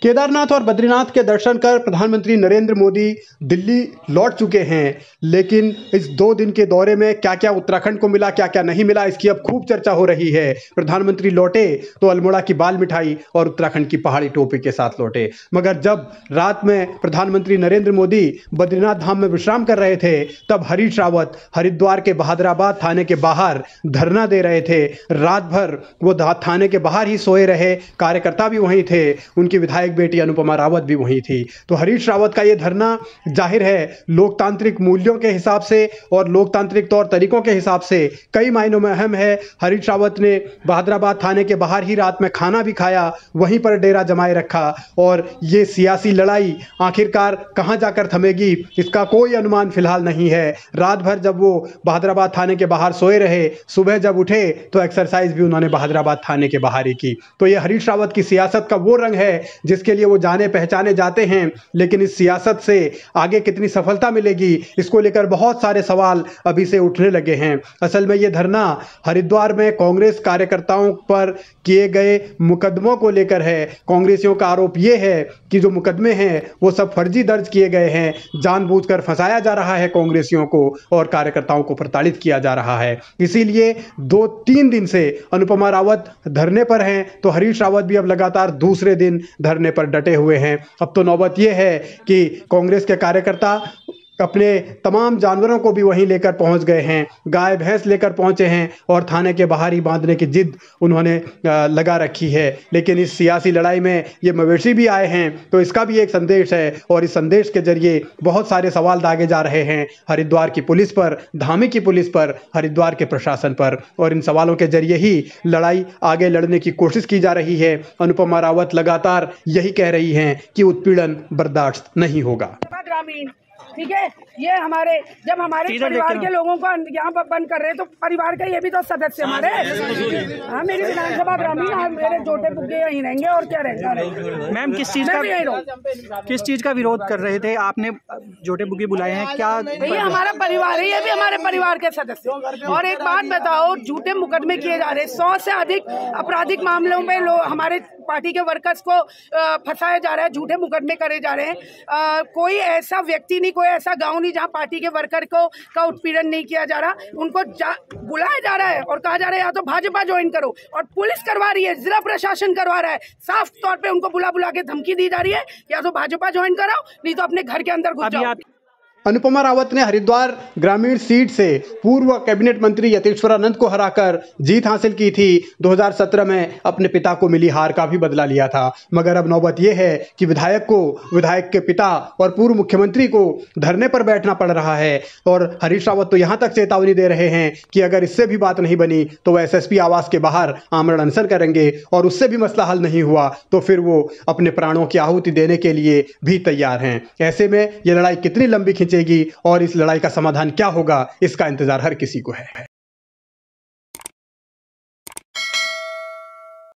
केदारनाथ और बद्रीनाथ के दर्शन कर प्रधानमंत्री नरेंद्र मोदी दिल्ली लौट चुके हैं, लेकिन इस 2 दिन के दौरे में क्या क्या उत्तराखंड को मिला, क्या क्या नहीं मिला, इसकी अब खूब चर्चा हो रही है। प्रधानमंत्री लौटे तो अल्मोड़ा की बाल मिठाई और उत्तराखंड की पहाड़ी टोपी के साथ लौटे, मगर जब रात में प्रधानमंत्री नरेंद्र मोदी बद्रीनाथ धाम में विश्राम कर रहे थे, तब हरीश रावत हरिद्वार के बहादुराबाद थाने के बाहर धरना दे रहे थे। रात भर वो थाने के बाहर ही सोए रहे, कार्यकर्ता भी वहीं थे, उनकी विधायक बेटी अनुपमा रावत भी वहीं थी। तो हरीश रावत का ये धरना जाहिर है लोकतांत्रिक मूल्यों के हिसाब से और लोकतांत्रिक तौर तरीकों के हिसाब से कई मायनों में अहम है। हरीश रावत ने बहादुराबाद थाने के बाहर ही रात में खाना भी खाया, वहीं पर डेरा जमाए रखा, और ये सियासी लड़ाई आखिरकार कहां जाकर थमेगी इसका कोई अनुमान फिलहाल नहीं है। रात भर जब वो बहादुराबाद थाने के बाहर सोए रहे, सुबह जब उठे तो एक्सरसाइज भी उन्होंने बहादुराबाद थाने के बाहर ही की। तो ये हरीश रावत की सियासत का वो रंग है जिसके लिए वो जाने पहचाने जाते हैं, लेकिन इस सियासत से आगे कितनी सफलता मिलेगी इसको लेकर बहुत सारे सवाल अभी से उठने लगे हैं। असल में ये धरना हरिद्वार में कांग्रेस कार्यकर्ताओं पर किए गए मुकदमों को लेकर है। कांग्रेसियों का आरोप ये है कि जो मुकदमे हैं वो सब फर्जी दर्ज किए गए हैं, जानबूझकर फंसाया जा रहा है कांग्रेसियों को और कार्यकर्ताओं को प्रताड़ित किया जा रहा है। इसीलिए 2-3 दिन से अनुपमा रावत धरने पर हैं, तो हरीश रावत भी अब लगातार दूसरे दिन धरने पर डटे हुए हैं। अब तो नौबत यह है कि कांग्रेस के कार्यकर्ता अपने तमाम जानवरों को भी वहीं लेकर पहुंच गए हैं, गाय भैंस लेकर पहुंचे हैं और थाने के बाहर ही बांधने की जिद उन्होंने लगा रखी है। लेकिन इस सियासी लड़ाई में ये मवेशी भी आए हैं, तो इसका भी एक संदेश है और इस संदेश के जरिए बहुत सारे सवाल दागे जा रहे हैं हरिद्वार की पुलिस पर, धामी की पुलिस पर, हरिद्वार के प्रशासन पर, और इन सवालों के जरिए ही लड़ाई आगे लड़ने की कोशिश की जा रही है। अनुपमा रावत लगातार यही कह रही हैं कि उत्पीड़न बर्दाश्त नहीं होगा। ठीक है, ये जब हमारे परिवार के लोगों को यहाँ पर बंद कर रहे हैं तो परिवार का ये भी तो सदस्य हमारे। हाँ, मेरी विधानसभा ग्रामीण, मेरे जोटे बुग्गे यहीं रहेंगे और क्या रहेगा। मैम किस चीज का विरोध कर रहे थे आपने? जोटे बुग्गे बुलाए हैं क्या? भैया हमारा परिवार है, ये भी हमारे परिवार के सदस्य। और एक बात बताओ, झूठे मुकदमे किए जा रहे हैं, 100 से अधिक आपराधिक मामलों में हमारे पार्टी के वर्कर्स को फंसाया जा रहा है, झूठे मुकदमे करे जा रहे हैं। कोई ऐसा व्यक्ति नहीं, कोई ऐसा गांव नहीं जहां पार्टी के वर्कर का उत्पीड़न नहीं किया जा रहा। उनको बुलाया जा रहा है और कहा जा रहा है या तो भाजपा ज्वाइन करो, और पुलिस करवा रही है, जिला प्रशासन करवा रहा है। साफ तौर पे उनको बुला बुला के धमकी दी जा रही है, या तो भाजपा ज्वाइन कराओ नहीं तो अपने घर के अंदर घुस जाओ। अनुपमा रावत ने हरिद्वार ग्रामीण सीट से पूर्व कैबिनेट मंत्री यतीश्वरानंद को हराकर जीत हासिल की थी। 2017 में अपने पिता को मिली हार का भी बदला लिया था, मगर अब नौबत यह है कि विधायक के पिता और पूर्व मुख्यमंत्री को धरने पर बैठना पड़ रहा है। और हरीश रावत तो यहां तक चेतावनी दे रहे हैं कि अगर इससे भी बात नहीं बनी तो वह एसएसपी आवास के बाहर आमरण अनशन करेंगे, और उससे भी मसला हल नहीं हुआ तो फिर वो अपने प्राणों की आहुति देने के लिए भी तैयार हैं। ऐसे में यह लड़ाई कितनी लंबी खिंचेगी और इस लड़ाई का समाधान क्या होगा, इसका इंतजार हर किसी को है।